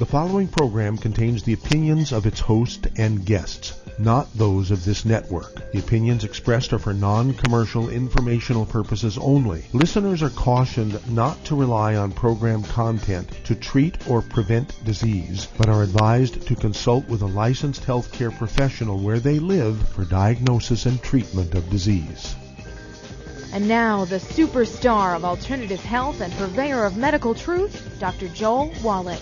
following program contains the opinions of its host and guests, not those of this network. The opinions expressed are for non-commercial informational purposes only. Listeners are cautioned not to rely on program content to treat or prevent disease, but are advised to consult with a licensed healthcare professional where they live for diagnosis and treatment of disease. And now, the superstar of alternative health and purveyor of medical truth, Dr. Joel Wallach.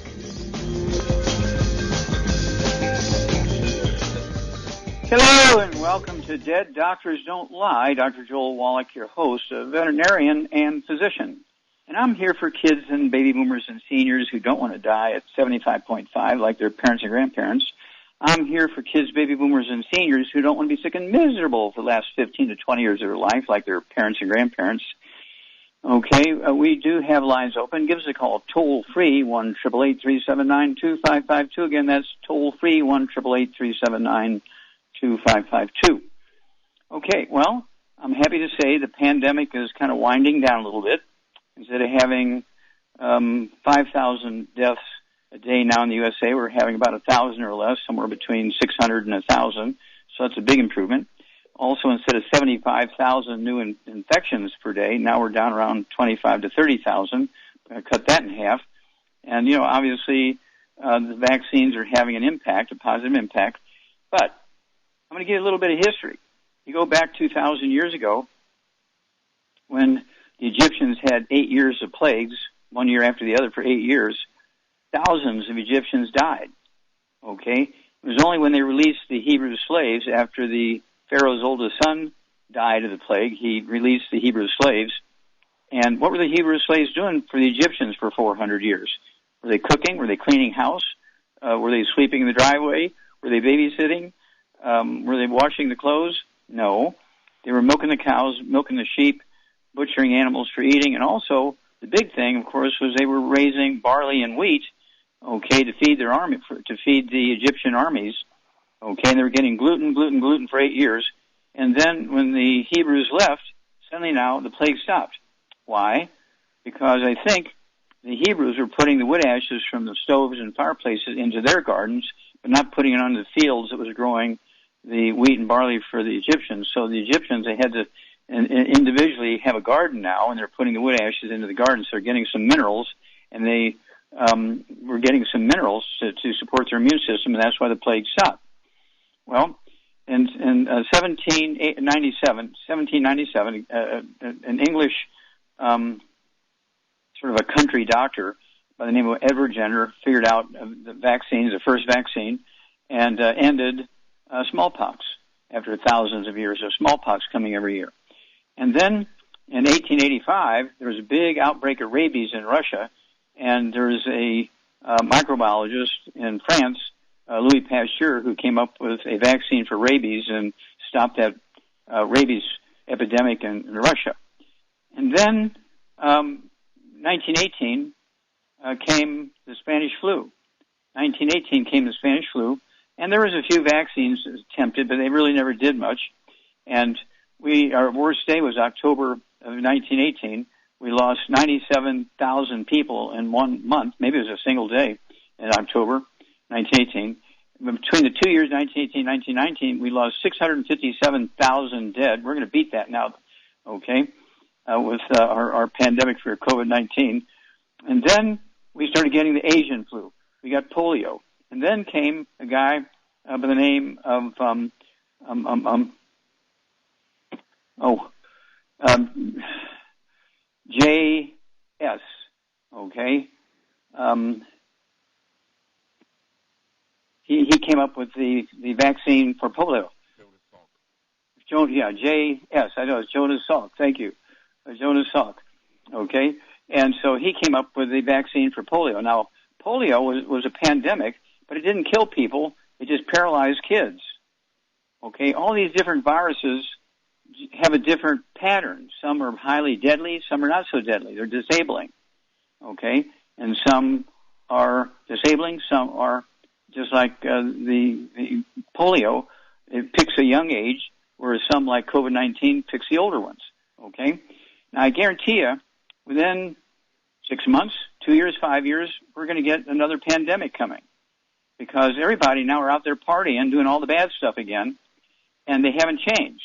Hello and welcome to Dead Doctors Don't Lie. Dr. Joel Wallach, your host, a veterinarian and physician. And I'm here for kids and baby boomers and seniors who don't want to die at 75.5 like their parents and grandparents. I'm here for kids, baby boomers, and seniors who don't want to be sick and miserable for the last 15 to 20 years of their life like their parents and grandparents. Okay, we do have lines open. Give us a call toll-free, 1-888-379-2552. Again, that's toll-free, 1-888-379-2552. Okay, well, I'm happy to say the pandemic is kind of winding down a little bit. Instead of having 5,000 deaths a day now in the USA, we're having about 1,000 or less, somewhere between 600 and 1,000. So that's a big improvement. Also, instead of 75,000 new infections per day, now we're down around 25 to 30,000. Cut that in half. And, you know, obviously the vaccines are having an impact, a positive impact. But I'm going to give you a little bit of history. You go back 2,000 years ago when the Egyptians had 8 years of plagues, one year after the other for 8 years. Thousands of Egyptians died. Okay? It was only when they released the Hebrew slaves after the Pharaoh's oldest son died of the plague. He released the Hebrew slaves. And what were the Hebrew slaves doing for the Egyptians for 400 years? Were they cooking? Were they cleaning house? Were they sleeping in the driveway? Were they babysitting? Were they washing the clothes? No. They were milking the cows, milking the sheep, butchering animals for eating. And also, the big thing, of course, was they were raising barley and wheat, okay, to feed their army, to feed the Egyptian armies. Okay, and they were getting gluten for 8 years. And then when the Hebrews left, suddenly now the plague stopped. Why? Because I think the Hebrews were putting the wood ashes from the stoves and fireplaces into their gardens, but not putting it onto the fields that was growing the wheat and barley for the Egyptians. So the Egyptians, they had to individually have a garden now, and they're putting the wood ashes into the garden, so they're getting some minerals, and they were getting some minerals to support their immune system, and that's why the plague stopped. Well, in 1797, an English sort of a country doctor by the name of Edward Jenner figured out the vaccine, the first vaccine, and ended smallpox after thousands of years of smallpox coming every year. And then in 1885, there was a big outbreak of rabies in Russia, and there was a microbiologist in France, Louis Pasteur, who came up with a vaccine for rabies and stopped that rabies epidemic in Russia. And then 1918 came the Spanish flu. 1918 came the Spanish flu, and there was a few vaccines attempted, but they really never did much. And our worst day was October of 1918. We lost 97,000 people in 1 month. Maybe it was a single day in October 1918. Between the 2 years, 1918 and 1919, we lost 657,000 dead. We're going to beat that now, okay, with our pandemic for COVID-19. And then we started getting the Asian flu. We got polio. And then came a guy by the name of J.S., okay? He came up with the vaccine for polio. J.S., I know, it's Jonas Salk, thank you. Jonas Salk, okay? And so he came up with the vaccine for polio. Now, polio was a pandemic, but it didn't kill people, it just paralyzed kids, okay? All these different viruses have a different pattern. Some are highly deadly, some are not so deadly. They're disabling, okay? And some are disabling, some are just like the polio. It picks a young age, whereas some, like COVID-19, picks the older ones, okay? Now, I guarantee you, within 6 months, 2 years, 5 years, we're going to get another pandemic coming because everybody now are out there partying, doing all the bad stuff again, and they haven't changed.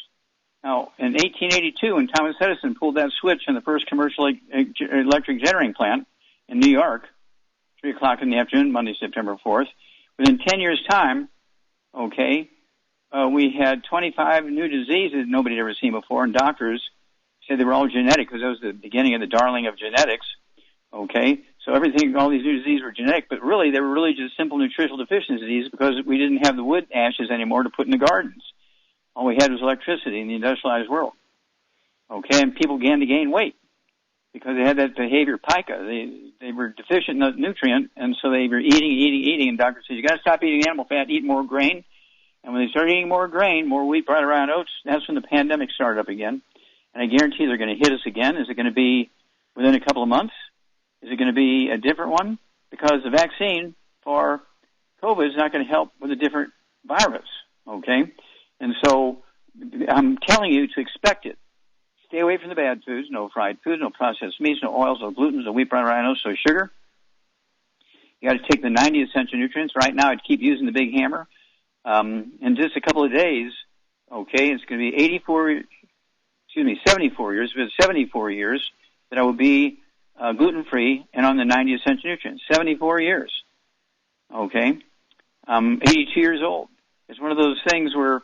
Now, in 1882, when Thomas Edison pulled that switch on the first commercial electric generating plant in New York, 3 o'clock in the afternoon, Monday, September 4th, within 10 years' time, we had 25 new diseases nobody had ever seen before, and doctors said they were all genetic because that was the beginning of the darling of genetics. So everything, all these new diseases were genetic, but really they were really just simple nutritional deficiency diseases because we didn't have the wood ashes anymore to put in the gardens. All we had was electricity in the industrialized world. And people began to gain weight because they had that behavior pica. They were deficient in the nutrient, and so they were eating, and doctor said, you got to stop eating animal fat, eat more grain. And when they started eating more grain, more wheat, brought around oats, that's when the pandemic started up again. And I guarantee they're going to hit us again. Is it going to be within a couple of months? Is it going to be a different one? Because the vaccine for COVID is not going to help with a different virus, And so I'm telling you to expect it. Stay away from the bad foods, no fried foods, no processed meats, no oils, no gluten, no wheat, brown rice, no sugar. You got to take the 90 essential nutrients. Right now I'd keep using the big hammer. In just a couple of days, it's going to be 74 years, but 74 years that I will be gluten-free and on the 90 essential nutrients. 74 years. I'm 82 years old. It's one of those things where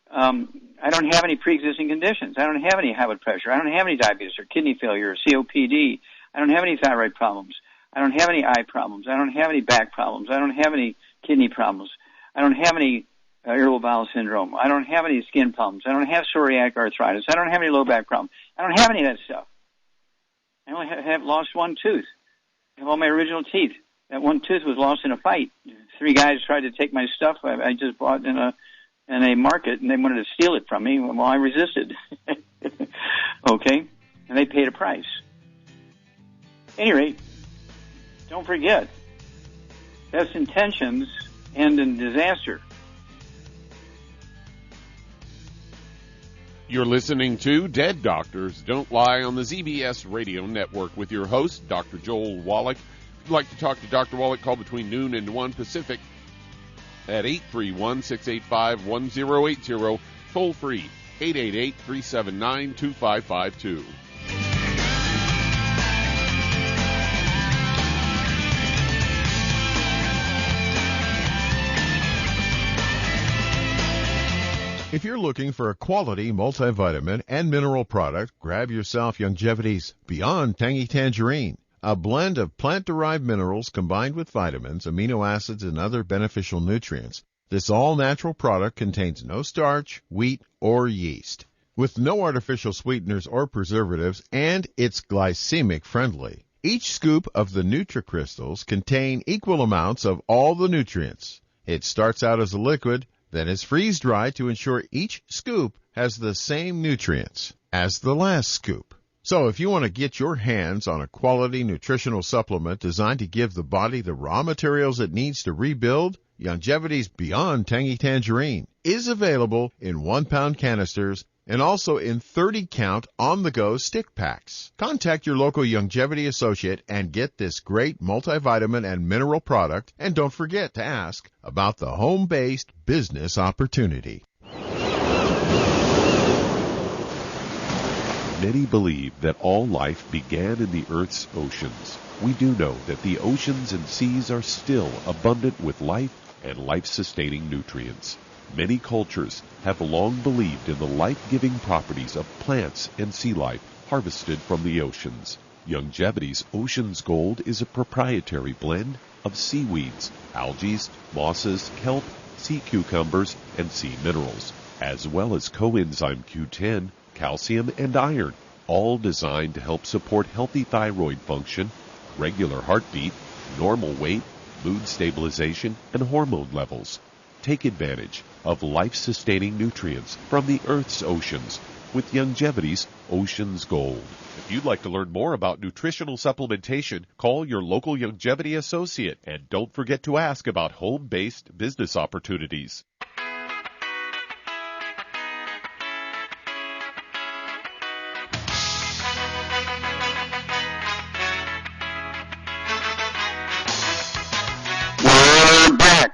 I don't have any pre-existing conditions. I don't have any high blood pressure. I don't have any diabetes or kidney failure or COPD. I don't have any thyroid problems. I don't have any eye problems. I don't have any back problems. I don't have any kidney problems. I don't have any irritable bowel syndrome. I don't have any skin problems. I don't have psoriatic arthritis. I don't have any low back problems. I don't have any of that stuff. I only have lost one tooth. I have all my original teeth. That one tooth was lost in a fight. 3 guys tried to take my stuff I just bought in a market, and they wanted to steal it from me. Well, I resisted. And they paid a price. At any rate, don't forget, best intentions end in disaster. You're listening to Dead Doctors Don't Lie on the ZBS Radio Network with your host, Dr. Joel Wallach. If you'd like to talk to Dr. Wallach, call between noon and 1 Pacific at 831-685-1080, toll free, 888-379-2552. If you're looking for a quality multivitamin and mineral product, grab yourself Longevity's Beyond Tangy Tangerine, a blend of plant-derived minerals combined with vitamins, amino acids, and other beneficial nutrients. This all-natural product contains no starch, wheat, or yeast, with no artificial sweeteners or preservatives, and it's glycemic friendly. Each scoop of the NutriCrystals contain equal amounts of all the nutrients. It starts out as a liquid, then is freeze-dried to ensure each scoop has the same nutrients as the last scoop. So if you want to get your hands on a quality nutritional supplement designed to give the body the raw materials it needs to rebuild, Longevity's Beyond Tangy Tangerine is available in 1-pound canisters and also in 30-count on-the-go stick packs. Contact your local Longevity associate and get this great multivitamin and mineral product, and don't forget to ask about the home-based business opportunity. Many believe that all life began in the Earth's oceans. We do know that the oceans and seas are still abundant with life and life-sustaining nutrients. Many cultures have long believed in the life-giving properties of plants and sea life harvested from the oceans. Longevity's Ocean's Gold is a proprietary blend of seaweeds, algae, mosses, kelp, sea cucumbers, and sea minerals, as well as coenzyme Q10, calcium, and iron, all designed to help support healthy thyroid function, regular heartbeat, normal weight, mood stabilization, and hormone levels. Take advantage of life-sustaining nutrients from the Earth's oceans with Longevity's Ocean's Gold. If you'd like to learn more about nutritional supplementation, call your local Longevity associate, and don't forget to ask about home-based business opportunities.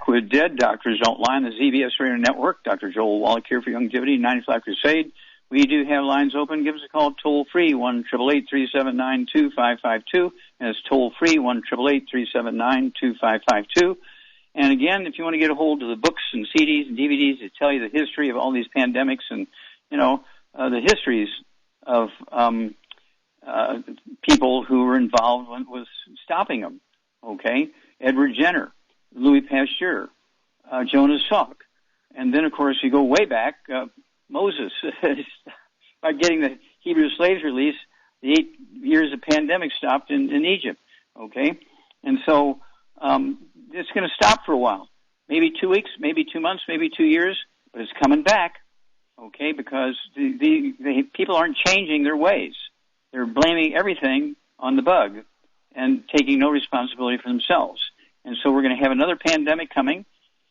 with Dead Doctors Don't Lie on the ZBS Radio Network. Dr. Joel Wallach here for Longevity 95 Crusade. We do have lines open. Give us a call toll-free, 1-888-379-2552. And it's toll-free, 1-888-379-2552. And again, if you want to get a hold of the books and CDs and DVDs that tell you the history of all these pandemics and, the histories of people who were involved with stopping them, okay? Edward Jenner, Louis Pasteur, Jonas Salk. And then, of course, you go way back, Moses, by getting the Hebrew slaves released, the 8 years of pandemic stopped in Egypt, okay? And so it's going to stop for a while, maybe 2 weeks, maybe 2 months, maybe 2 years, but it's coming back, okay, because the people aren't changing their ways. They're blaming everything on the bug and taking no responsibility for themselves. And so we're going to have another pandemic coming.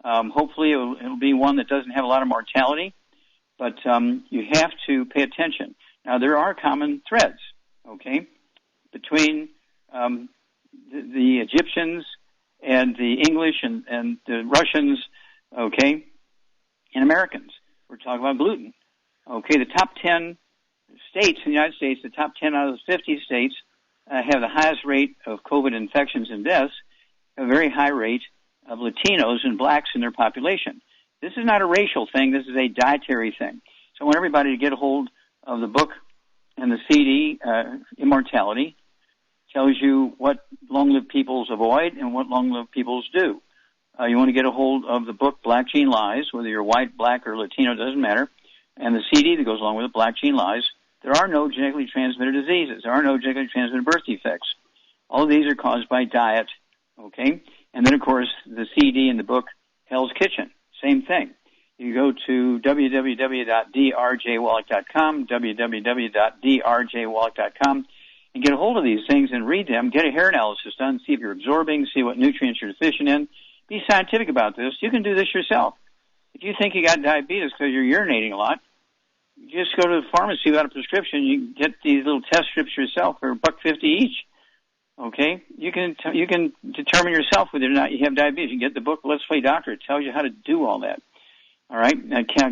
Hopefully it'll be one that doesn't have a lot of mortality, but you have to pay attention. Now, there are common threads, okay, between the Egyptians and the English and the Russians, okay, and Americans. We're talking about gluten. Okay, the top 10 states in the United States, the top 10 out of the 50 states, have the highest rate of COVID infections and deaths, a very high rate of Latinos and blacks in their population. This is not a racial thing. This is a dietary thing. So I want everybody to get a hold of the book and the CD, Immortality. Tells you what long-lived peoples avoid and what long-lived peoples do. You want to get a hold of the book Black Gene Lies, whether you're white, black, or Latino, doesn't matter, and the CD that goes along with it, Black Gene Lies. There are no genetically transmitted diseases. There are no genetically transmitted birth defects. All of these are caused by diet, okay? And then, of course, the CD and the book Hell's Kitchen, same thing. You go to www.drjwallach.com, www.drjwallach.com, and get a hold of these things and read them. Get a hair analysis done, see if you're absorbing, see what nutrients you're deficient in. Be scientific about this. You can do this yourself. If you think you got diabetes because you're urinating a lot, just go to the pharmacy without a prescription. You can get these little test strips yourself for $1.50 each. Okay, you can determine yourself whether or not you have diabetes. You get the book Let's Play Doctor. It tells you how to do all that. All right,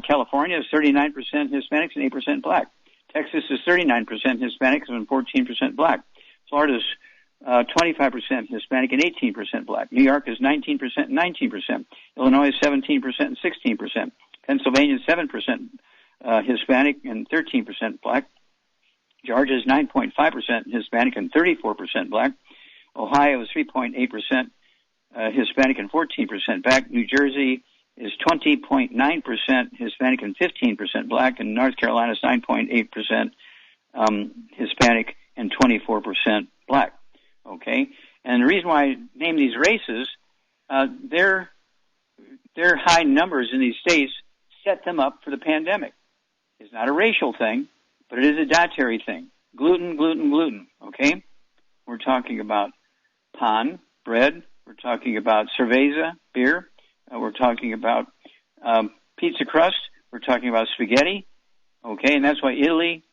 California is 39% Hispanics and 8% black. Texas is 39% Hispanics and 14% black. Florida is 25% Hispanic and 18% black. New York is 19% and 19%. Illinois is 17% and 16%. Pennsylvania is 7% Hispanic and 13% black. Georgia is 9.5% Hispanic and 34% black. Ohio is 3.8% Hispanic and 14% black. New Jersey is 20.9% Hispanic and 15% black. And North Carolina is 9.8% Hispanic and 24% black. Okay? And the reason why I name these races, their high numbers in these states set them up for the pandemic. It's not a racial thing, but it is a dietary thing. Gluten, gluten, gluten, okay? We're talking about pan, bread. We're talking about cerveza, beer. We're talking about pizza crust. We're talking about spaghetti, okay? And that's why Italy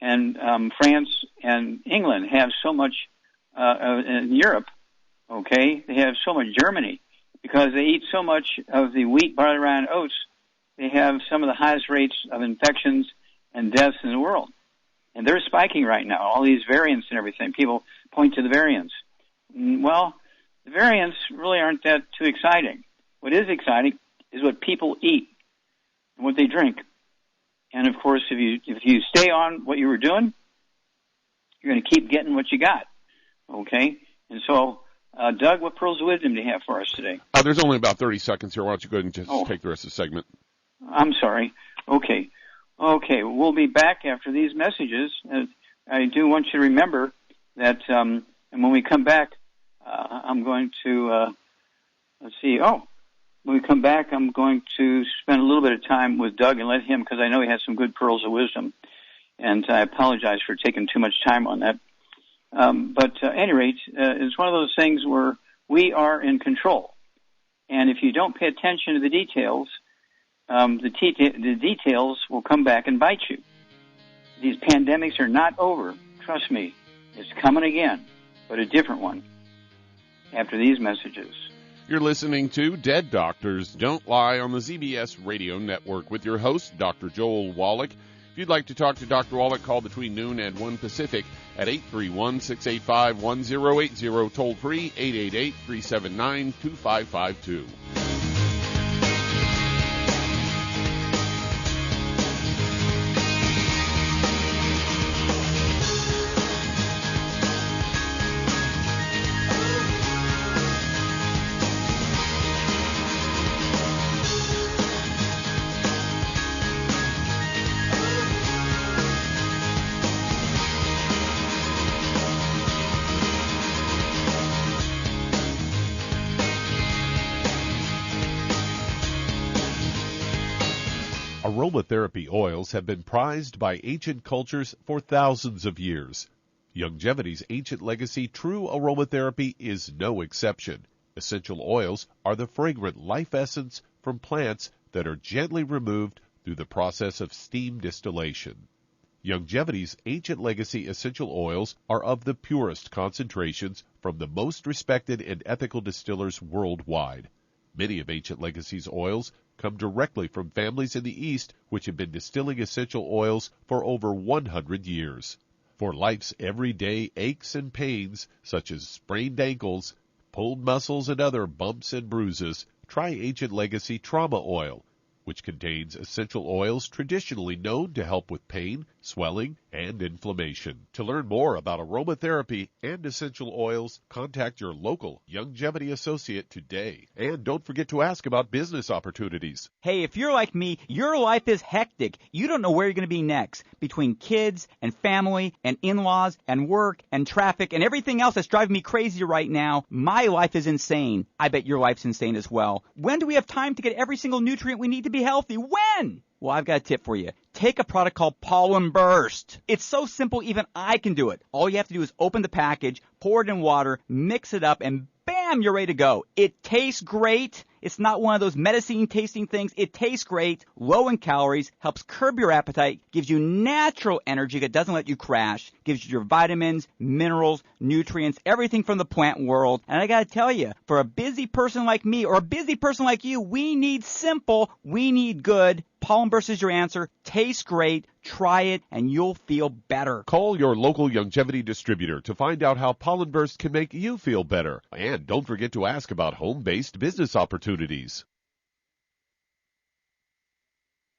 and France and England have so much, in Europe, okay? They have so much Germany because they eat so much of the wheat, barley, rye, and oats. They have some of the highest rates of infections and deaths in the world. And they're spiking right now, all these variants and everything. People point to the variants. Well, the variants really aren't that too exciting. What is exciting is what people eat and what they drink. And, of course, if you stay on what you were doing, you're going to keep getting what you got, okay? And so, Doug, what pearls of wisdom do you have for us today? There's only about 30 seconds here. Why don't you go ahead and just take the rest of the segment? I'm sorry. Okay, we'll be back after these messages. I do want you to remember that, and when we come back, I'm going to, when we come back, I'm going to spend a little bit of time with Doug and let him, because I know he has some good pearls of wisdom, and I apologize for taking too much time on that. But at any rate, it's one of those things where we are in control. And if you don't pay attention to the details, the details will come back and bite you. These pandemics are not over. Trust me, it's coming again, but a different one after these messages. You're listening to Dead Doctors Don't Lie on the ZBS Radio Network with your host, Dr. Joel Wallach. If you'd like to talk to Dr. Wallach, call between noon and 1 Pacific at 831-685-1080, toll free 888-379-2552. Aromatherapy oils have been prized by ancient cultures for thousands of years. Longevity's ancient legacy, true aromatherapy, is no exception. Essential oils are the fragrant life essence from plants that are gently removed through the process of steam distillation. Longevity's ancient legacy essential oils are of the purest concentrations from the most respected and ethical distillers worldwide. Many of Ancient Legacy's oils come directly from families in the East which have been distilling essential oils for over 100 years. For life's everyday aches and pains, such as sprained ankles, pulled muscles, and other bumps and bruises, try Ancient Legacy Trauma Oil, which contains essential oils traditionally known to help with pain, swelling, and inflammation. To learn more about aromatherapy and essential oils, contact your local Longevity associate today. And don't forget to ask about business opportunities. Hey, if you're like me, your life is hectic. You don't know where you're going to be next. Between kids and family and in-laws and work and traffic and everything else that's driving me crazy right now, my life is insane. I bet your life's insane as well. When do we have time to get every single nutrient we need to be healthy? When? Well, I've got a tip for you. Take a product called Pollen Burst. It's so simple, even I can do it. All you have to do is open the package, pour it in water, mix it up, and bam, you're ready to go. It tastes great. It's not one of those medicine-tasting things. It tastes great, low in calories, helps curb your appetite, gives you natural energy that doesn't let you crash, gives you your vitamins, minerals, nutrients, everything from the plant world. And I got to tell you, for a busy person like me or a busy person like you, we need simple, we need good. Pollen Burst is your answer. Tastes great. Try it, and you'll feel better. Call your local Longevity distributor to find out how Pollen Burst can make you feel better. And don't forget to ask about home-based business opportunities.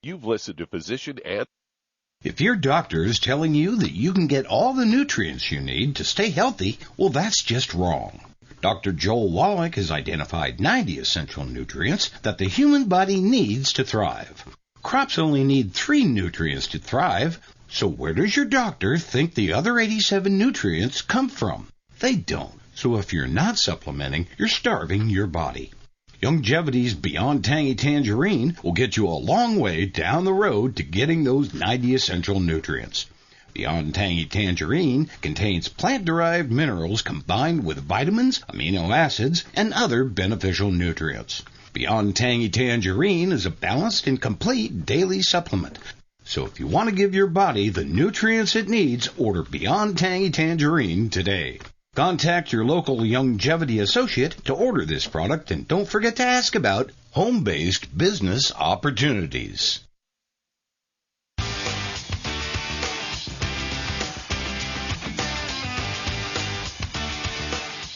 You've listened to Physician and... If your doctor is telling you that you can get all the nutrients you need to stay healthy, well, that's just wrong. Dr. Joel Wallach has identified 90 essential nutrients that the human body needs to thrive. Crops only need 3 nutrients to thrive, so where does your doctor think the other 87 nutrients come from? They don't. So if you're not supplementing, you're starving your body. Longevity's Beyond Tangy Tangerine will get you a long way down the road to getting those 90 essential nutrients. Beyond Tangy Tangerine contains plant-derived minerals combined with vitamins, amino acids, and other beneficial nutrients. Beyond Tangy Tangerine is a balanced and complete daily supplement. So if you want to give your body the nutrients it needs, order Beyond Tangy Tangerine today. Contact your local Longevity associate to order this product, and don't forget to ask about home-based business opportunities.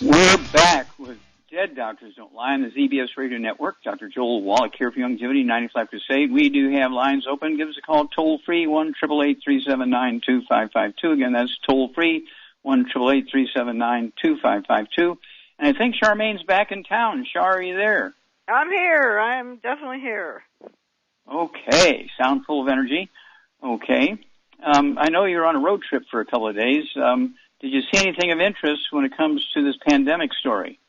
We're back with Dead Doctors Don't Lie on the ZBS Radio Network. Dr. Joel Wallach here for Longevity 95 Crusade. We do have lines open. Give us a call toll-free, 1-888-379-2552. Again, that's toll-free, 1-888-379-2552. And I think Charmaine's back in town. Char, are you there? I'm here. I'm definitely here. Okay. Sound full of energy. Okay. I know you're on a road trip for a couple of days. Did you see anything of interest when it comes to this pandemic story?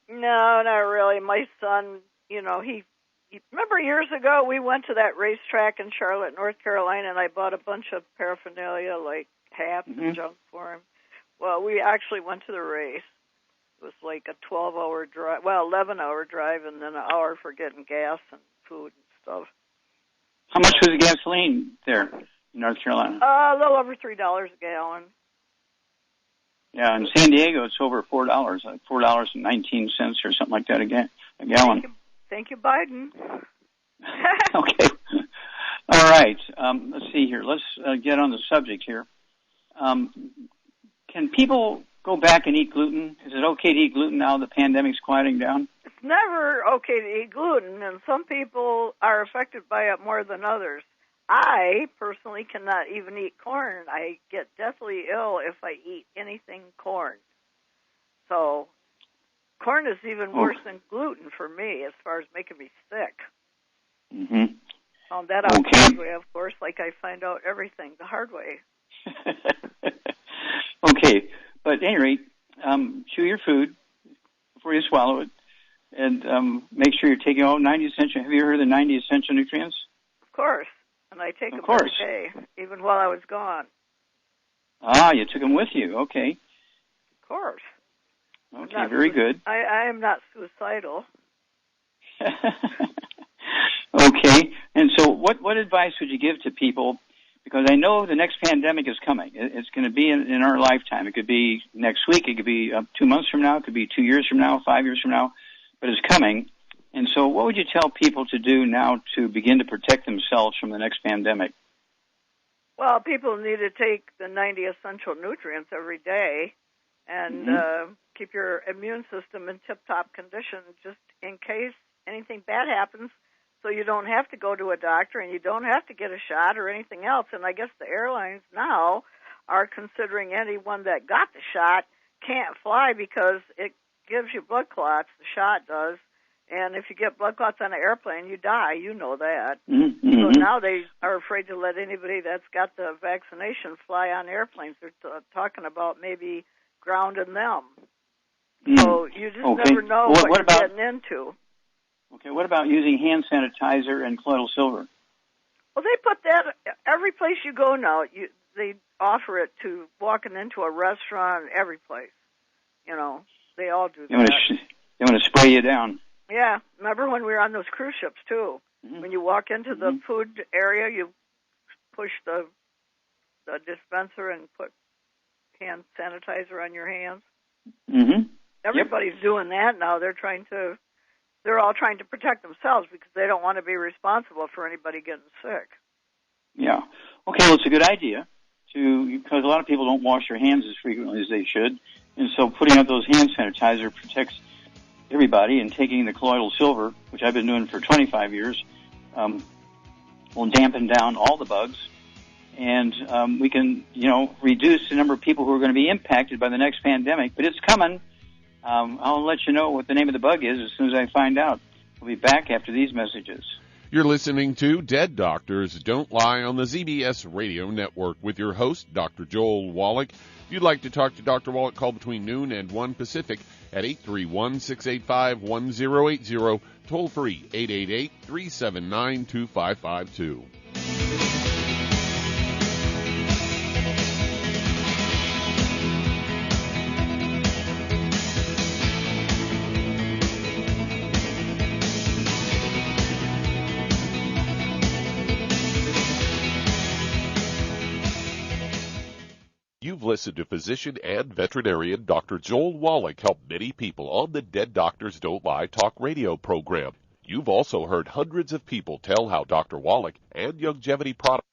No, not really. My son, he remember years ago we went to that racetrack in Charlotte, North Carolina, and I bought a bunch of paraphernalia like hats and junk for him. Well, we actually went to the race. It was like a 12-hour drive, 11-hour drive, and then an hour for getting gas and food and stuff. How much was the gasoline there in North Carolina? A little over $3 a gallon. Yeah, in San Diego, it's over $4, like $4.19 or something like that a gallon. Thank you, Biden. Okay. All right. Let's see here. Let's get on the subject here. Can people go back and eat gluten? Is it okay to eat gluten now the pandemic's quieting down? It's never okay to eat gluten, and some people are affected by it more than others. I personally cannot even eat corn. I get deathly ill if I eat anything corn. So corn is even worse than gluten for me as far as making me sick. Mm-hmm. Found that out the hard way, of course, like I find out everything the hard way. Okay, but at any rate, chew your food before you swallow it, and make sure you're taking all 90 essential. Have you heard of the 90 essential nutrients? Of course, and I take them every day, even while I was gone. Ah, you took them with you. Okay. Of course. Okay, very good. I am not suicidal. Okay, and so what advice would you give to people? Because I know the next pandemic is coming. It's going to be in our lifetime. It could be next week. It could be 2 months from now. It could be 2 years from now, 5 years from now. But it's coming. And so what would you tell people to do now to begin to protect themselves from the next pandemic? Well, people need to take the 90 essential nutrients every day and keep your immune system in tip-top condition just in case anything bad happens. So you don't have to go to a doctor and you don't have to get a shot or anything else. And I guess the airlines now are considering anyone that got the shot can't fly because it gives you blood clots, the shot does. And if you get blood clots on an airplane, you die. You know that. Mm-hmm. So now they are afraid to let anybody that's got the vaccination fly on airplanes. They're talking about maybe grounding them. So you just never know what you're getting into. Okay, what about using hand sanitizer and colloidal silver? Well, they put that every place you go now. They offer it to walking into a restaurant, every place. You know, they all do that. They want to spray you down. Yeah, remember when we were on those cruise ships, too? Mm-hmm. When you walk into the food area, you push the dispenser and put hand sanitizer on your hands. Mm-hmm. Everybody's doing that now. They're all trying to protect themselves because they don't want to be responsible for anybody getting sick. Yeah. Okay, well, it's a good idea because a lot of people don't wash their hands as frequently as they should. And so putting out those hand sanitizer protects everybody, and taking the colloidal silver, which I've been doing for 25 years, will dampen down all the bugs. And we can, reduce the number of people who are going to be impacted by the next pandemic. But it's coming. I'll let you know what the name of the bug is as soon as I find out. We'll be back after these messages. You're listening to Dead Doctors Don't Lie on the ZBS Radio Network with your host, Dr. Joel Wallach. If you'd like to talk to Dr. Wallach, call between noon and 1 Pacific at 831-685-1080, toll free 888-379-2552. You've listened to physician and veterinarian Dr. Joel Wallach help many people on the Dead Doctors Don't Lie talk radio program. You've also heard hundreds of people tell how Dr. Wallach and Longevity products.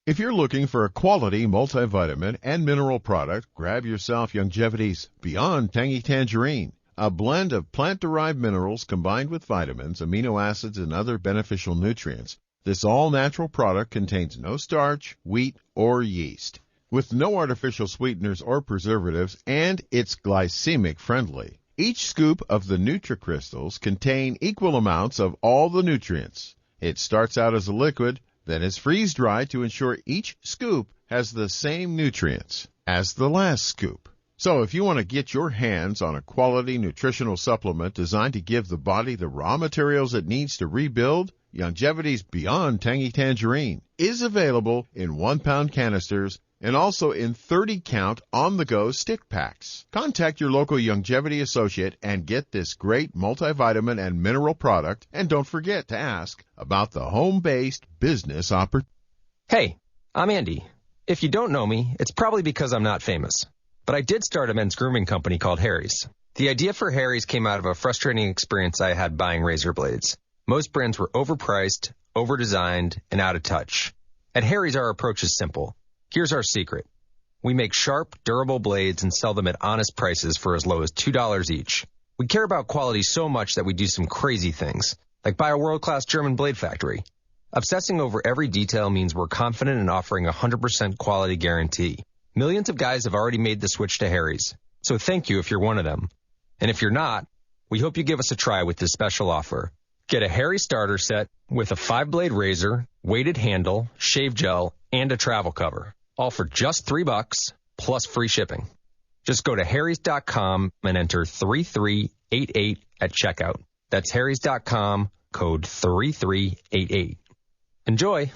If you're looking for a quality multivitamin and mineral product, grab yourself Longevity's Beyond Tangy Tangerine, a blend of plant-derived minerals combined with vitamins, amino acids, and other beneficial nutrients. This all-natural product contains no starch, wheat, or yeast, with no artificial sweeteners or preservatives, and it's glycemic friendly. Each scoop of the NutriCrystals contain equal amounts of all the nutrients. It starts out as a liquid, then is freeze-dried to ensure each scoop has the same nutrients as the last scoop. So if you want to get your hands on a quality nutritional supplement designed to give the body the raw materials it needs to rebuild, Longevity's Beyond Tangy Tangerine is available in 1-pound canisters and also in 30-count on-the-go stick packs. Contact your local Longevity associate and get this great multivitamin and mineral product, and don't forget to ask about the home-based business opportunity. Hey, I'm Andy. If you don't know me, it's probably because I'm not famous. but I did start a men's grooming company called Harry's. The idea for Harry's came out of a frustrating experience I had buying razor blades. Most brands were overpriced, overdesigned, and out of touch. At Harry's, our approach is simple. Here's our secret. We make sharp, durable blades and sell them at honest prices for as low as $2 each. We care about quality so much that we do some crazy things, like buy a world-class German blade factory. Obsessing over every detail means we're confident in offering a 100% quality guarantee. Millions of guys have already made the switch to Harry's, so thank you if you're one of them. And if you're not, we hope you give us a try with this special offer. Get a Harry starter set with a 5-blade razor, weighted handle, shave gel, and a travel cover. All for just $3 plus free shipping. Just go to harrys.com and enter 3388 at checkout. That's harrys.com, code 3388. Enjoy.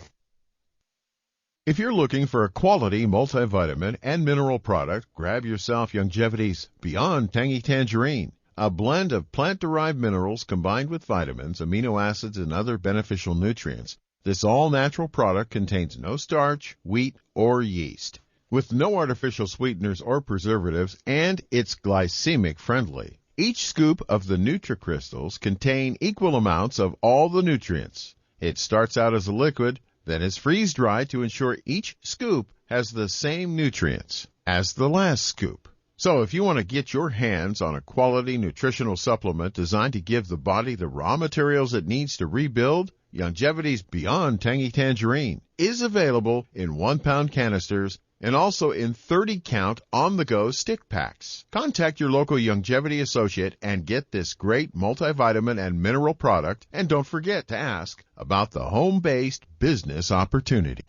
If you're looking for a quality multivitamin and mineral product, grab yourself Longevity's Beyond Tangy Tangerine, a blend of plant-derived minerals combined with vitamins, amino acids, and other beneficial nutrients. This all-natural product contains no starch, wheat, or yeast, with no artificial sweeteners or preservatives, and it's glycemic friendly. Each scoop of the NutriCrystals contain equal amounts of all the nutrients. It starts out as a liquid, then is freeze-dried to ensure each scoop has the same nutrients as the last scoop. So if you want to get your hands on a quality nutritional supplement designed to give the body the raw materials it needs to rebuild, Longevity's Beyond Tangy Tangerine is available in 1-pound canisters and also in 30-count on-the-go stick packs. Contact your local Longevity associate and get this great multivitamin and mineral product, and don't forget to ask about the home-based business opportunity.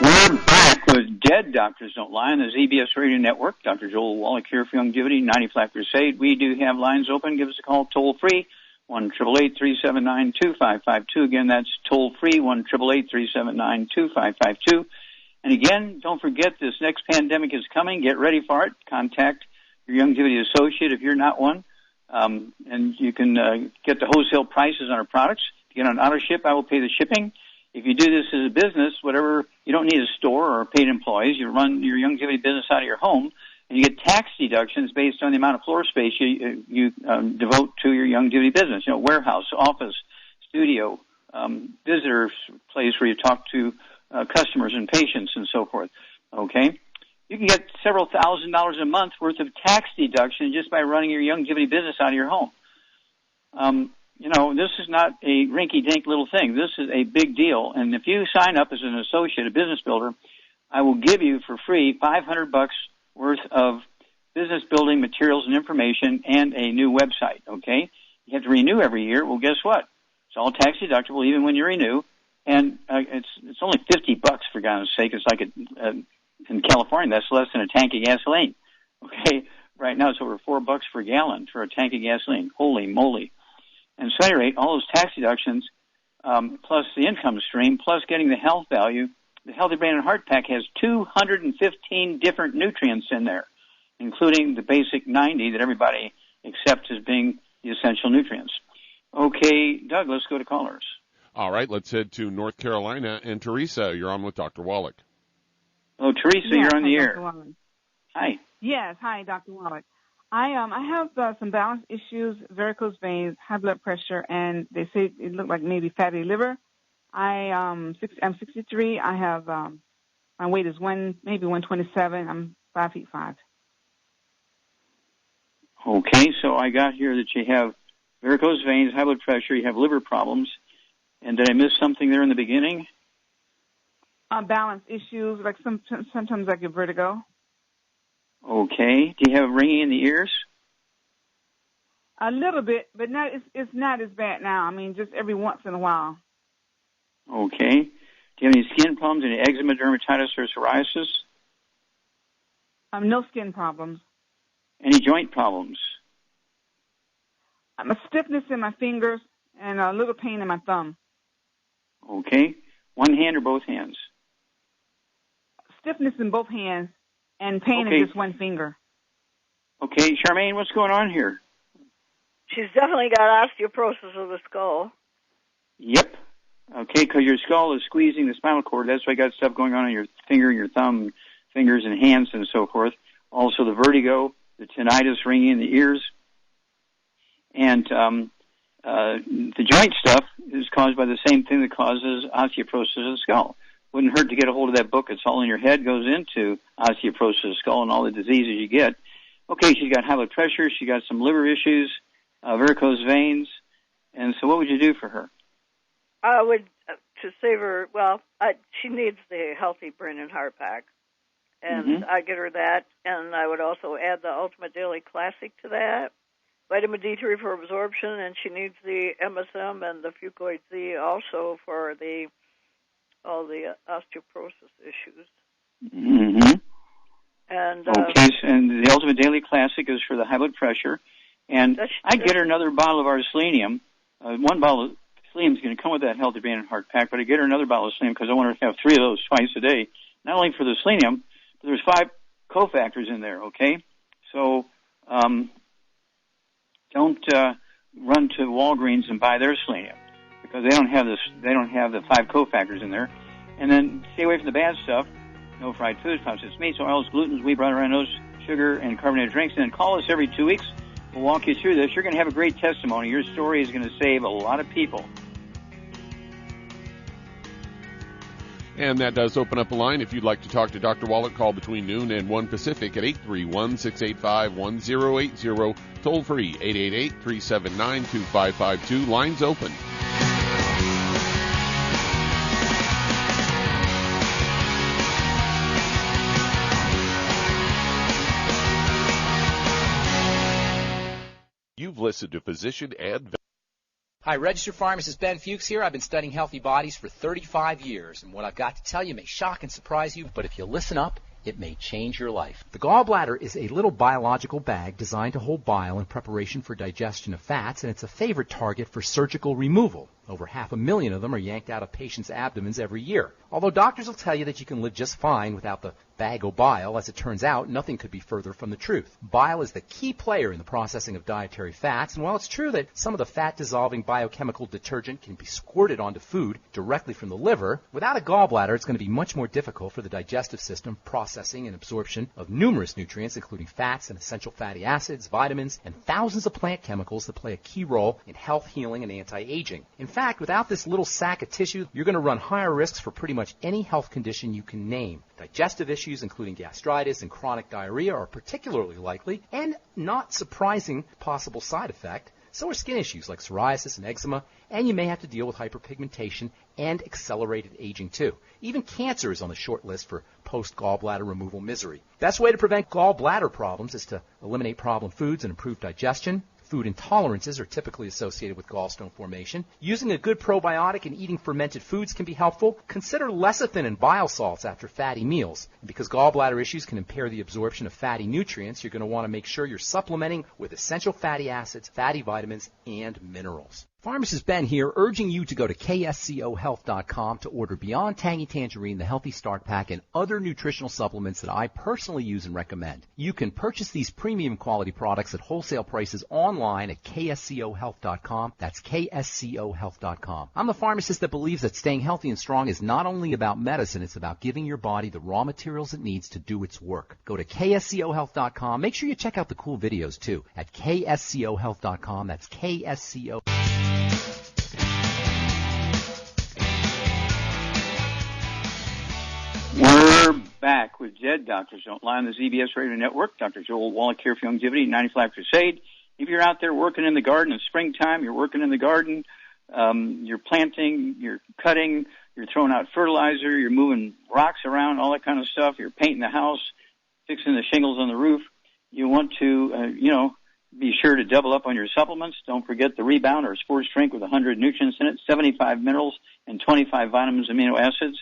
We're back with Dead Doctors Don't Lie on the ZBS Radio Network. Dr. Joel Wallach here for Longevity, 90 Flat Crusade. We do have lines open. Give us a call toll-free, 1-888-379-2552. Again, that's toll-free, 1-888-379-2552. And again, don't forget this next pandemic is coming. Get ready for it. Contact your Longevity associate if you're not one. And you can get the wholesale prices on our products. If you get on auto ship, I will pay the shipping. If you do this as a business, whatever, you don't need a store or paid employees. You run your Longevity business out of your home, and you get tax deductions based on the amount of floor space you devote to your Longevity business. You know, warehouse, office, studio, visitor place where you talk to customers and patients and so forth. Okay? You can get several $1,000s a month worth of tax deduction just by running your Longevity business out of your home. You know, this is not a rinky-dink little thing. This is a big deal. And if you sign up as an associate, a business builder, I will give you for free $500 worth of business building materials and information and a new website, okay? You have to renew every year. Well, guess what? It's all tax deductible even when you renew. And it's only $50, for God's sake. It's like in California, that's less than a tank of gasoline, okay? Right now it's over $4 per gallon for a tank of gasoline. Holy moly. And so at any rate, all those tax deductions, plus the income stream, plus getting the health value, the Healthy Brain and Heart Pack has 215 different nutrients in there, including the basic 90 that everybody accepts as being the essential nutrients. Okay, Doug, let's go to callers. All right, let's head to North Carolina. And Teresa, you're on with Dr. Wallach. Oh, Teresa, yes, you're on the air. Hi. Yes, hi, Dr. Wallach. I have some balance issues, varicose veins, high blood pressure, and they say it looked like maybe fatty liver. I'm 63. I have my weight is maybe 127. I'm 5'5". Okay, so I got here that you have varicose veins, high blood pressure, you have liver problems, and did I miss something there in the beginning? Balance issues, like sometimes I get vertigo. Okay. Do you have ringing in the ears? A little bit, but it's not as bad now. I mean, just every once in a while. Okay. Do you have any skin problems, any eczema, dermatitis, or psoriasis? No skin problems. Any joint problems? A stiffness in my fingers and a little pain in my thumb. Okay. One hand or both hands? Stiffness in both hands and pain in just one finger. Okay. Charmaine, what's going on here? She's definitely got osteoporosis of the skull. Yep. Okay, because your skull is squeezing the spinal cord. That's why you got stuff going on your finger, your thumb, fingers and hands and so forth. Also the vertigo, the tinnitus ringing in the ears. And the joint stuff is caused by the same thing that causes osteoporosis of the skull. Wouldn't hurt to get a hold of that book. It's All in Your Head, goes into osteoporosis of the skull and all the diseases you get. Okay, she's got high blood pressure. She got some liver issues, varicose veins. And so what would you do for her? I would, to save her, she needs the Healthy Brain and Heart Pack. And I'd get her that. And I would also add the Ultimate Daily Classic to that. Vitamin D3 for absorption, and she needs the MSM and the Fucoid Z also for all the osteoporosis issues. Mm-hmm. And and the Ultimate Daily Classic is for the high blood pressure. And I'd get her another bottle of our selenium. One bottle of selenium is going to come with that Healthy Brain and Heart Pack, but I'd get her another bottle of selenium because I want her to have 3 of those twice a day. Not only for the selenium, but there's 5 cofactors in there, okay? So don't run to Walgreens and buy their selenium because they don't have the 5 cofactors in there. And then stay away from the bad stuff. No fried foods, processed meats, oils, glutens, wheat, brown rhinos, sugar, and carbonated drinks. And then call us every 2 weeks. We'll walk you through this. You're going to have a great testimony. Your story is going to save a lot of people. And that does open up a line. If you'd like to talk to Dr. Wallach, call between noon and 1 Pacific at 831-685-1080. Toll free, 888-379-2552. Lines open. You've listened to Physician and Hi, registered pharmacist Ben Fuchs here. I've been studying healthy bodies for 35 years, and what I've got to tell you may shock and surprise you, but if you listen up, it may change your life. The gallbladder is a little biological bag designed to hold bile in preparation for digestion of fats, and it's a favorite target for surgical removal. Over 500,000 of them are yanked out of patients' abdomens every year. Although doctors will tell you that you can live just fine without the bag of bile, as it turns out, nothing could be further from the truth. Bile is the key player in the processing of dietary fats, and while it's true that some of the fat-dissolving biochemical detergent can be squirted onto food directly from the liver, without a gallbladder, it's going to be much more difficult for the digestive system processing and absorption of numerous nutrients, including fats and essential fatty acids, vitamins, and thousands of plant chemicals that play a key role in health, healing, and anti-aging. In fact, without this little sack of tissue, you're going to run higher risks for pretty much any health condition you can name. Digestive issues, including gastritis and chronic diarrhea, are particularly likely, and not surprising possible side effect. So are skin issues like psoriasis and eczema, and you may have to deal with hyperpigmentation and accelerated aging too. Even cancer is on the short list for post-gallbladder removal misery. Best way to prevent gallbladder problems is to eliminate problem foods and improve digestion. Food intolerances are typically associated with gallstone formation. Using a good probiotic and eating fermented foods can be helpful. Consider lecithin and bile salts after fatty meals. And because gallbladder issues can impair the absorption of fatty nutrients, you're going to want to make sure you're supplementing with essential fatty acids, fatty vitamins, and minerals. Pharmacist Ben here, urging you to go to kscohealth.com to order Beyond Tangy Tangerine, the Healthy Start Pack, and other nutritional supplements that I personally use and recommend. You can purchase these premium quality products at wholesale prices online at kscohealth.com. That's kscohealth.com. I'm the pharmacist that believes that staying healthy and strong is not only about medicine, it's about giving your body the raw materials it needs to do its work. Go to kscohealth.com. Make sure you check out the cool videos, too, at kscohealth.com. That's ksco. We're back with Dead Doctors Don't Lie on the ZBS Radio Network. Dr. Joel Wallach here for Longevity 95 Crusade. If you're out there working in the garden in springtime, you're working in the garden, you're planting, you're cutting, you're throwing out fertilizer, you're moving rocks around, all that kind of stuff, you're painting the house, fixing the shingles on the roof, you want to, be sure to double up on your supplements. Don't forget the Rebound or Sports Drink with 100 nutrients in it, 75 minerals, and 25 vitamins, amino acids.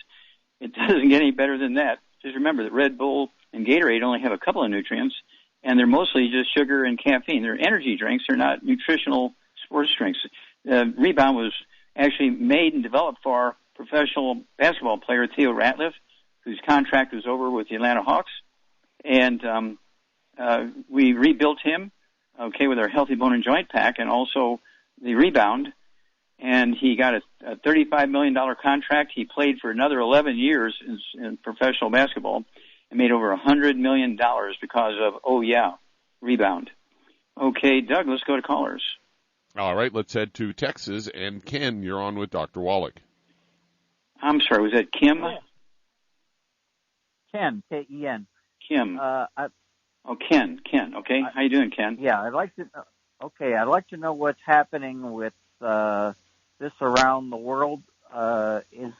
It doesn't get any better than that. Just remember that Red Bull and Gatorade only have a couple of nutrients, and they're mostly just sugar and caffeine. They're energy drinks. They're not nutritional sports drinks. Rebound was actually made and developed for our professional basketball player, Theo Ratliff, whose contract was over with the Atlanta Hawks. And we rebuilt him, with our Healthy Bone and Joint Pack and also the Rebound. and he got a $35 million contract. He played for another 11 years in professional basketball and made over $100 million because of, rebound. Okay, Doug, let's go to callers. All right, let's head to Texas. And Ken, you're on with Dr. Wallach. I'm sorry, was that Kim? Yeah. Ken, K-E-N. Kim. Ken. Okay, how you doing, Ken? Yeah, I'd like to know what's happening with this around the world. Is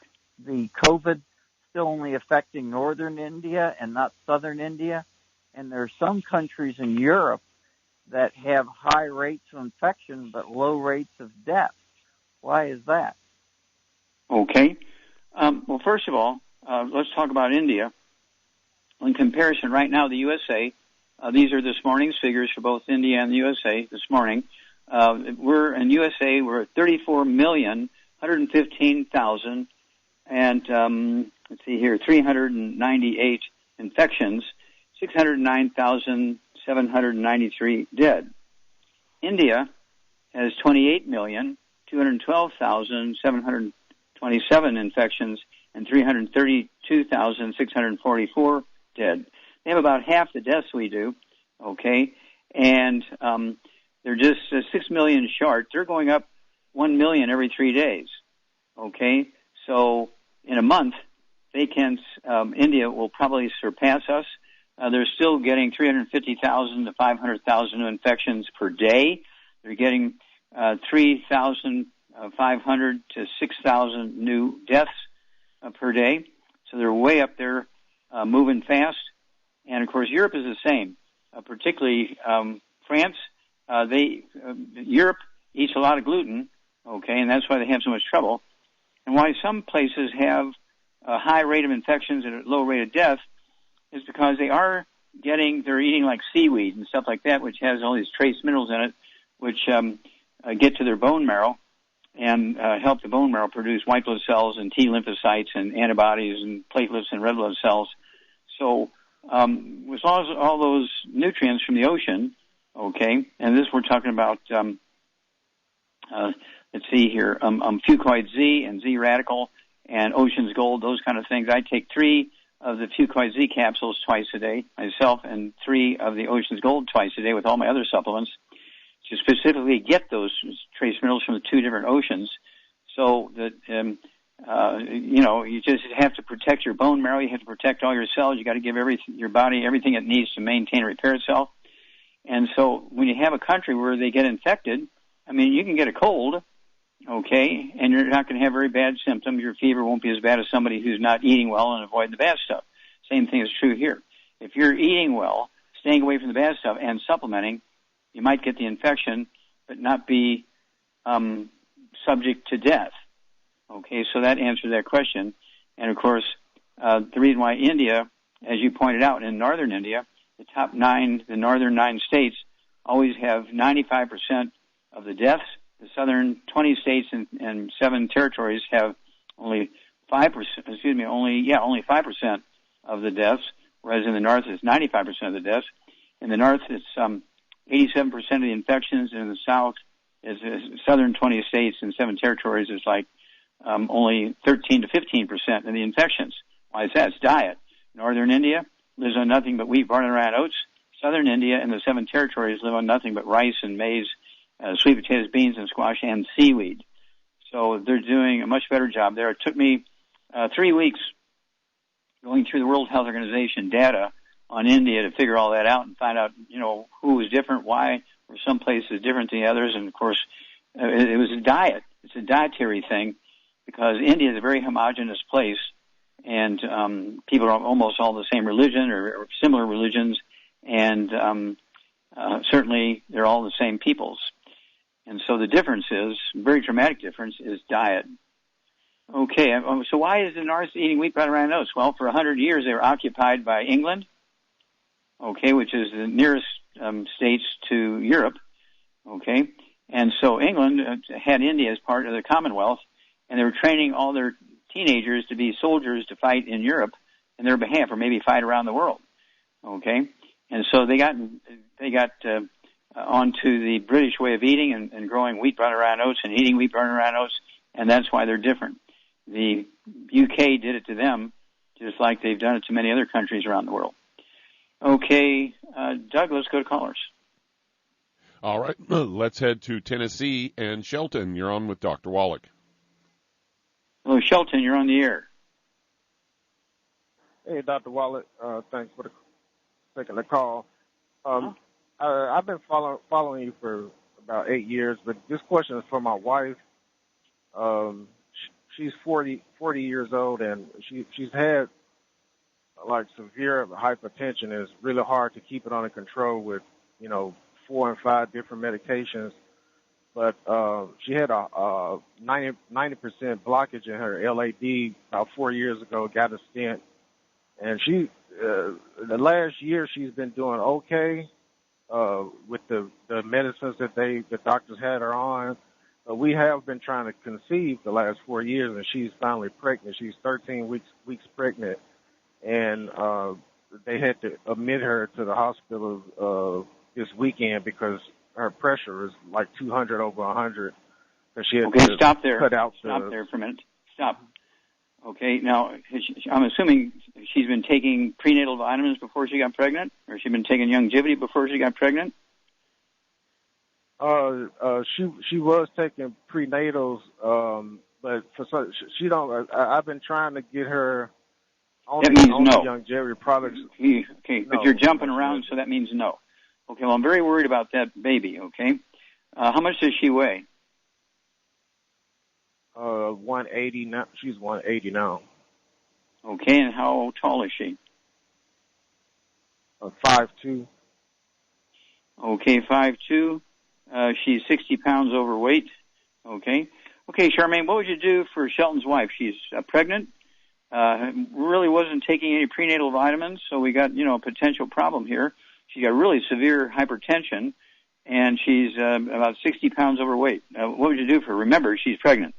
the COVID still only affecting northern India and not southern India? And there are some countries in Europe that have high rates of infection but low rates of death. Why is that? Okay. Well, first of all, let's talk about India. In comparison, right now, the USA, these are this morning's figures for both India and the USA this morning. We're at 34,115,000, and let's see here, 398 infections, 609,793 dead. India has 28,212,727 infections and 332,644 dead. They have about half the deaths we do, okay? And they're just 6 million short. They're going up 1 million every 3 days, okay? So in a month, India will probably surpass us. They're still getting 350,000 to 500,000 new infections per day. They're getting 3,500 to 6,000 new deaths per day. So they're way up there, moving fast. And of course, Europe is the same, particularly France. Europe eats a lot of gluten, okay, and that's why they have so much trouble. And why some places have a high rate of infections and a low rate of death is because they're eating like seaweed and stuff like that, which has all these trace minerals in it, which get to their bone marrow and help the bone marrow produce white blood cells and T lymphocytes and antibodies and platelets and red blood cells. So with all those nutrients from the ocean, okay, and this we're talking about, let's see here, Fucoid Z and Z Radical and Ocean's Gold, those kind of things. I take 3 of the Fucoid Z capsules twice a day myself and 3 of the Ocean's Gold twice a day with all my other supplements to specifically get those trace minerals from the 2 different oceans, so that you just have to protect your bone marrow. You have to protect all your cells. You got to give your body everything it needs to maintain and repair itself. And so when you have a country where they get infected, I mean, you can get a cold, okay, and you're not going to have very bad symptoms. Your fever won't be as bad as somebody who's not eating well and avoiding the bad stuff. Same thing is true here. If you're eating well, staying away from the bad stuff, and supplementing, you might get the infection but not be subject to death. Okay, so that answers that question. And, of course, the reason why India, as you pointed out, in northern India, the top 9, the northern 9 states, always have 95% of the deaths. The southern 20 states and 7 territories have only 5%, only 5% of the deaths, whereas in the north it's 95% of the deaths. In the north it's 87% of the infections, and in the south is southern 20 states and 7 territories is like only 13 to 15% of the infections. Why is that? It's diet. Northern India lives on nothing but wheat, barley, and oats. Southern India and the 7 territories live on nothing but rice and maize, sweet potatoes, beans, and squash, and seaweed. So they're doing a much better job there. It took me 3 weeks going through the World Health Organization data on India to figure all that out and find out, who was different, why were some places different than the others. And, of course, it was a diet. It's a dietary thing because India is a very homogeneous place, and people are almost all the same religion or similar religions, and certainly they're all the same peoples. And so the difference is, very dramatic difference, is diet. Okay, so why is the North eating wheat, butter, and oats? Well, for 100 years they were occupied by England, okay, which is the nearest states to Europe, okay? And so England had India as part of the Commonwealth, and they were training all their teenagers to be soldiers to fight in Europe in their behalf, or maybe fight around the world, okay? And so they got onto the British way of eating and growing wheat, bran, and oats and eating wheat, bran, and oats, and that's why they're different. The UK did it to them, just like they've done it to many other countries around the world. Okay, Doug, let's go to callers. All right, let's head to Tennessee. And Shelton, you're on with Dr. Wallach. Hello, Shelton, you're on the air. Hey, Dr. Wallach, thanks for taking the call. I've been following you for about 8 years, but this question is for my wife. She's 40 years old, and she's had like severe hypertension. It's really hard to keep it under control with 4 and 5 different medications. But she had a 90% blockage in her LAD about 4 years ago. Got a stent, and she the last year she's been doing okay with the medicines that the doctors had her on. We have been trying to conceive the last 4 years, and she's finally pregnant. She's 13 weeks pregnant, and they had to admit her to the hospital this weekend because her pressure is like 200 over 100. She had to stop there. Cut out stop there for a minute. Stop. Okay, now I'm assuming she's been taking prenatal vitamins before she got pregnant, or she's been taking Youngevity before she got pregnant. She was taking prenatals, but she don't. I've been trying to get her on the Youngevity products. Okay, but you're jumping around, so that means no. Okay, well, I'm very worried about that baby, okay? How much does she weigh? 180 now. She's 180 now. Okay, and how tall is she? 5'2". Okay, 5'2". She's 60 pounds overweight. Okay. Okay, Charmaine, what would you do for Shelton's wife? She's pregnant, really wasn't taking any prenatal vitamins, so we got, a potential problem here. She got really severe hypertension, and she's about 60 pounds overweight. What would you do for her? Remember, she's pregnant.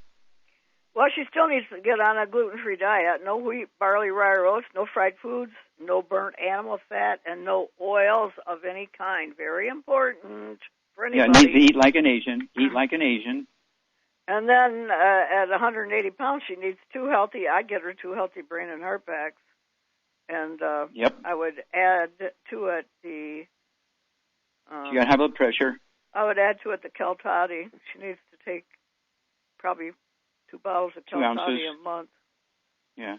Well, she still needs to get on a gluten-free diet. No wheat, barley, rye, or oats, no fried foods, no burnt animal fat, and no oils of any kind. Very important for anybody. Yeah, needs to eat like an Asian. Eat like an Asian. And then at 180 pounds, she needs 2 healthy. I get her 2 healthy brain and heart packs. And I would add to it the... she got high blood pressure. I would add to it the Keltati. She needs to take probably 2 bottles of Keltati a month. Yeah.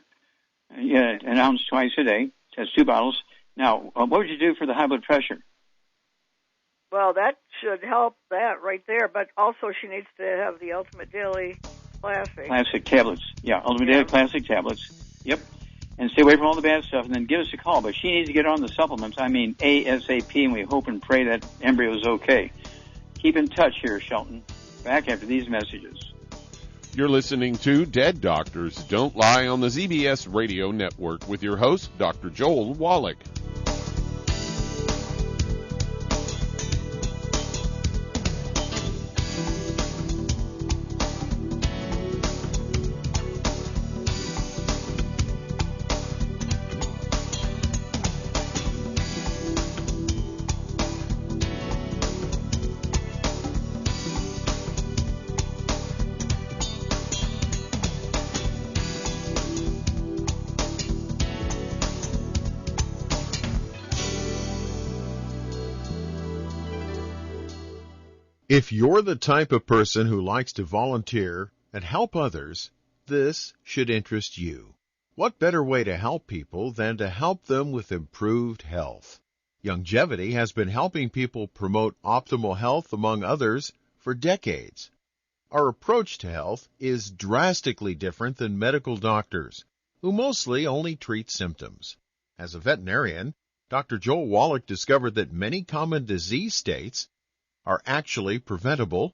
Yeah, an ounce twice a day. That's 2 bottles. Now, what would you do for the high blood pressure? Well, that should help that right there, but also she needs to have the Ultimate Daily Classic. Classic tablets. Yeah, Ultimate Daily Classic tablets. Yep. And stay away from all the bad stuff, and then give us a call. But she needs to get on the supplements. I mean, ASAP, and we hope and pray that embryo is okay. Keep in touch here, Shelton. Back after these messages. You're listening to Dead Doctors Don't Lie on the ZBS Radio Network with your host, Dr. Joel Wallach. If you're the type of person who likes to volunteer and help others, this should interest you. What better way to help people than to help them with improved health? Youngevity has been helping people promote optimal health among others for decades. Our approach to health is drastically different than medical doctors, who mostly only treat symptoms. As a veterinarian, Dr. Joel Wallach discovered that many common disease states are actually preventable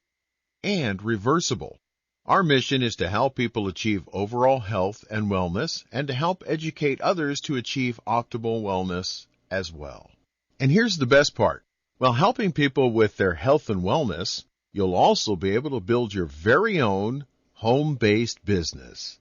and reversible. Our mission is to help people achieve overall health and wellness and to help educate others to achieve optimal wellness as well. And here's the best part. While helping people with their health and wellness, you'll also be able to build your very own home-based business.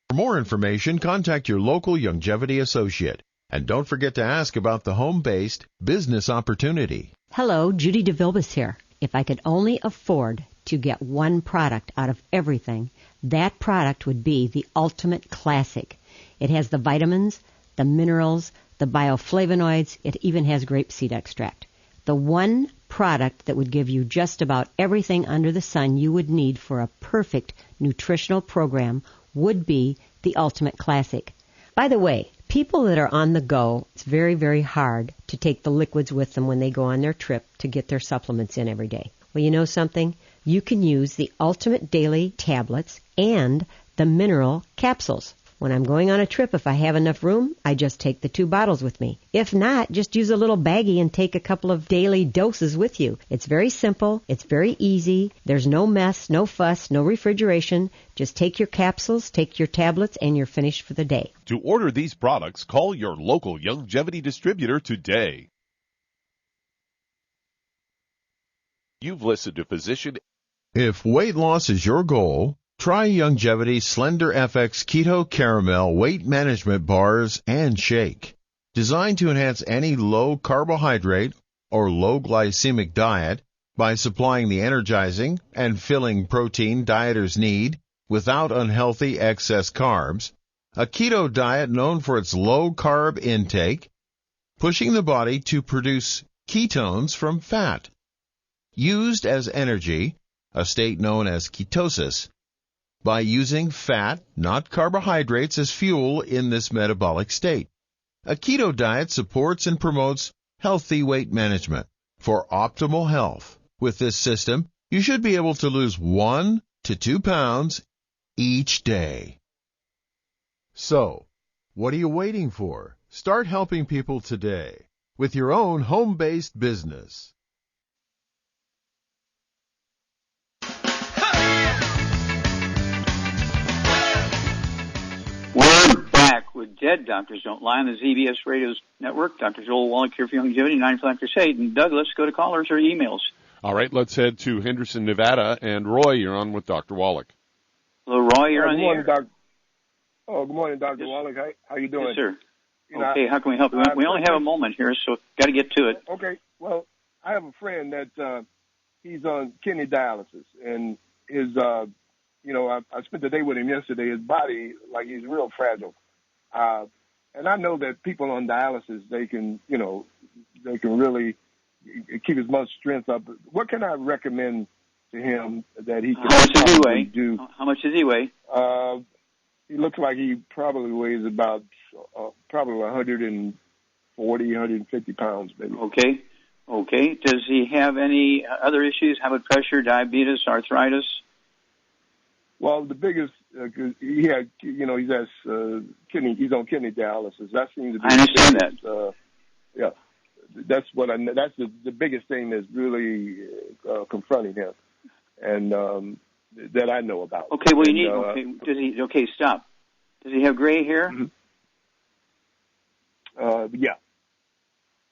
For more information, contact your local Youngevity associate. And don't forget to ask about the home-based business opportunity. Hello, Judy DeVilbus here. If I could only afford to get one product out of everything, that product would be the Ultimate Classic. It has the vitamins, the minerals, the bioflavonoids. It even has grapeseed extract. The one product that would give you just about everything under the sun you would need for a perfect nutritional program would be the Ultimate Classic. By the way, people that are on the go, it's very, very hard to take the liquids with them when they go on their trip to get their supplements in every day. Well, you know something? You can use the Ultimate Daily Tablets and the Mineral Capsules. When I'm going on a trip, if I have enough room, I just take the 2 bottles with me. If not, just use a little baggie and take a couple of daily doses with you. It's very simple. It's very easy. There's no mess, no fuss, no refrigeration. Just take your capsules, take your tablets, and you're finished for the day. To order these products, call your local Longevity distributor today. You've listened to Physician. If weight loss is your goal, try Longevity Slender FX Keto Caramel Weight Management Bars and Shake. Designed to enhance any low carbohydrate or low glycemic diet by supplying the energizing and filling protein dieters need without unhealthy excess carbs, a keto diet known for its low carb intake, pushing the body to produce ketones from fat. Used as energy, a state known as ketosis, by using fat, not carbohydrates, as fuel in this metabolic state. A keto diet supports and promotes healthy weight management. For optimal health, with this system, you should be able to lose 1 to 2 pounds each day. So, what are you waiting for? Start helping people today with your own home-based business. We're back with Dead Doctors Don't Lie on the ZBS Radio Network. Dr. Joel Wallach here for Longevity, 95 Crusade. And Doug, let's go to callers or emails. All right, let's head to Henderson, Nevada. And Roy, you're on with Dr. Wallach. Hello, Roy, you're on the air. Good morning, Dr. Wallach. How you doing? Yes, sir. Okay, how can we help you? We only have a moment here, so got to get to it. Okay, well, I have a friend that he's on kidney dialysis, and his, I spent the day with him yesterday. His body, like, he's real fragile. And I know that people on dialysis, they can really keep as much strength up. What can I recommend to him that he can do? How much does he weigh? He looks like he probably weighs about probably 140, 150 pounds, maybe. Okay. Does he have any other issues? High blood pressure, diabetes, arthritis? Well, the biggest he had, he's on kidney dialysis. That seems to be. I understand that. Yeah, that's what that's the biggest thing that's really confronting him, and that I know about. Okay, well, stop. Does he have gray hair? Mm-hmm. Yeah,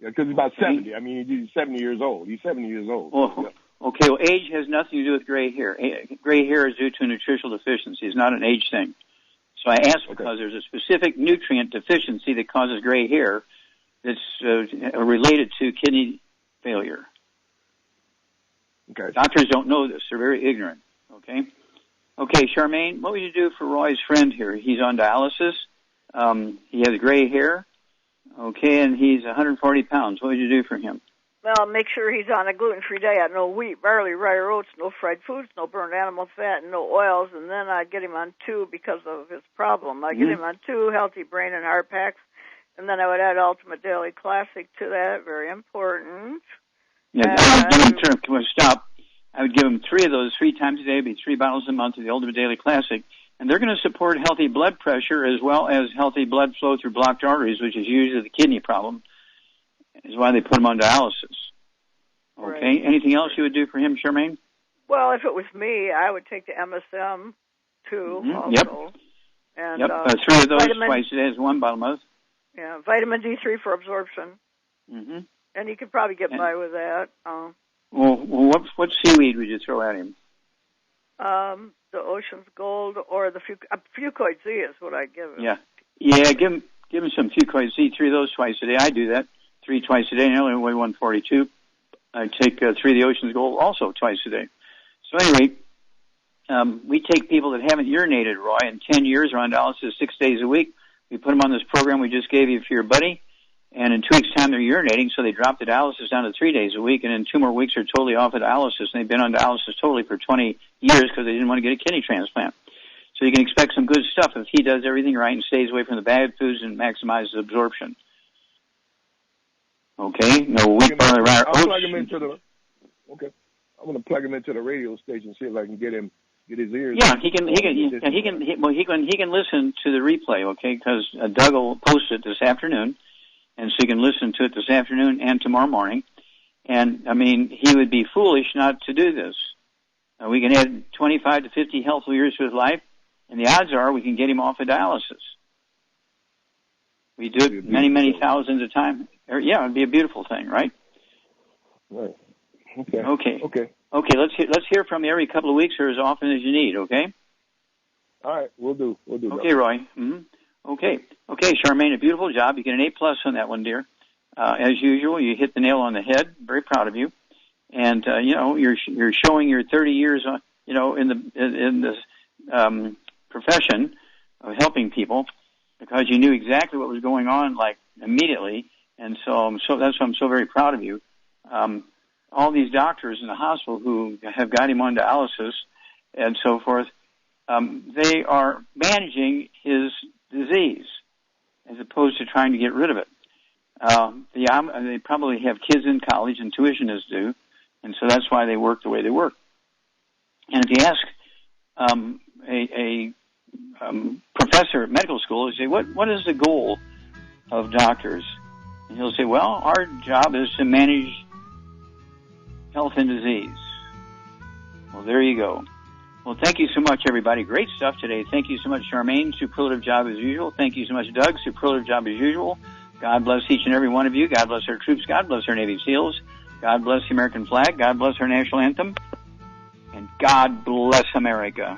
because he's about 70. I mean, he's 70 years old. He's 70 years old. Oh, yeah. Okay, well, age has nothing to do with gray hair. Gray hair is due to nutritional deficiency. It's not an age thing. So I asked because there's a specific nutrient deficiency that causes gray hair that's related to kidney failure. Okay. Doctors don't know this. They're very ignorant. Okay, Charmaine, what would you do for Roy's friend here? He's on dialysis. He has gray hair. Okay, and he's 140 pounds. What would you do for him? Well, make sure he's on a gluten-free diet. No wheat, barley, rye, oats, no fried foods, no burned animal fat, and no oils. And then I'd get him on 2 because of his problem. I'd get him on 2 healthy brain and heart packs. And then I would add Ultimate Daily Classic to that. Very important. Yeah, stop. I would give him 3 of those 3 times a day. It'd be 3 bottles a month of the Ultimate Daily Classic. And they're going to support healthy blood pressure as well as healthy blood flow through blocked arteries, which is usually the kidney problem. Is why they put him on dialysis. Okay. Right. Anything else you would do for him, Charmaine? Well, if it was me, I would take the MSM too. Mm-hmm. Also. Yep. And 3 of those twice a day is 1 bottle a month. Yeah, vitamin D3 for absorption. Mm-hmm. And you could probably get by with that. What seaweed would you throw at him? The Ocean's Gold or the Fucoid Z is what I give him. Yeah. Give him some Fucoid Z. 3 of those twice a day. I do that. 3 twice a day. And I only weigh 142. I take 3 of the Ocean's Gold also twice a day. So anyway, we take people that haven't urinated, Roy, in 10 years are on dialysis 6 days a week. We put them on this program we just gave you for your buddy, and in 2 weeks' time they're urinating, so they drop the dialysis down to 3 days a week, and in 2 more weeks they're totally off of dialysis, and they've been on dialysis totally for 20 years because they didn't want to get a kidney transplant. So you can expect some good stuff if he does everything right and stays away from the bad foods and maximizes absorption. Okay? No wheat, barley, rye, oats. Plug him into the. Okay. I'm going to plug him into the radio station, see if I can get his ears. Yeah, he can listen to the replay, okay? Because Doug will post it this afternoon, and so you can listen to it this afternoon and tomorrow morning. And I mean, he would be foolish not to do this. We can add 25 to 50 healthful years to his life, and the odds are we can get him off of dialysis. We do it many thousands of times. Yeah, it'd be a beautiful thing, right? Right. Okay. Okay. Let's hear from you every couple of weeks or as often as you need. Okay. All right, we'll do. Okay, Roy. Mm-hmm. Okay, Charmaine, a beautiful job. You get an A+ on that one, dear. As usual, you hit the nail on the head. Very proud of you. And you're showing your 30 years, in this profession of helping people, because you knew exactly what was going on, like immediately. And so that's why I'm so very proud of you. All these doctors in the hospital who have got him on dialysis and so forth, they are managing his disease as opposed to trying to get rid of it. They probably have kids in college and tuition is due, and so that's why they work the way they work. And if you ask a professor at medical school, you say, what is the goal of doctors? And he'll say, well, our job is to manage health and disease. Well, there you go. Well, thank you so much, everybody. Great stuff today. Thank you so much, Charmaine. Superlative job as usual. Thank you so much, Doug. Superlative job as usual. God bless each and every one of you. God bless our troops. God bless our Navy SEALs. God bless the American flag. God bless our national anthem. And God bless America.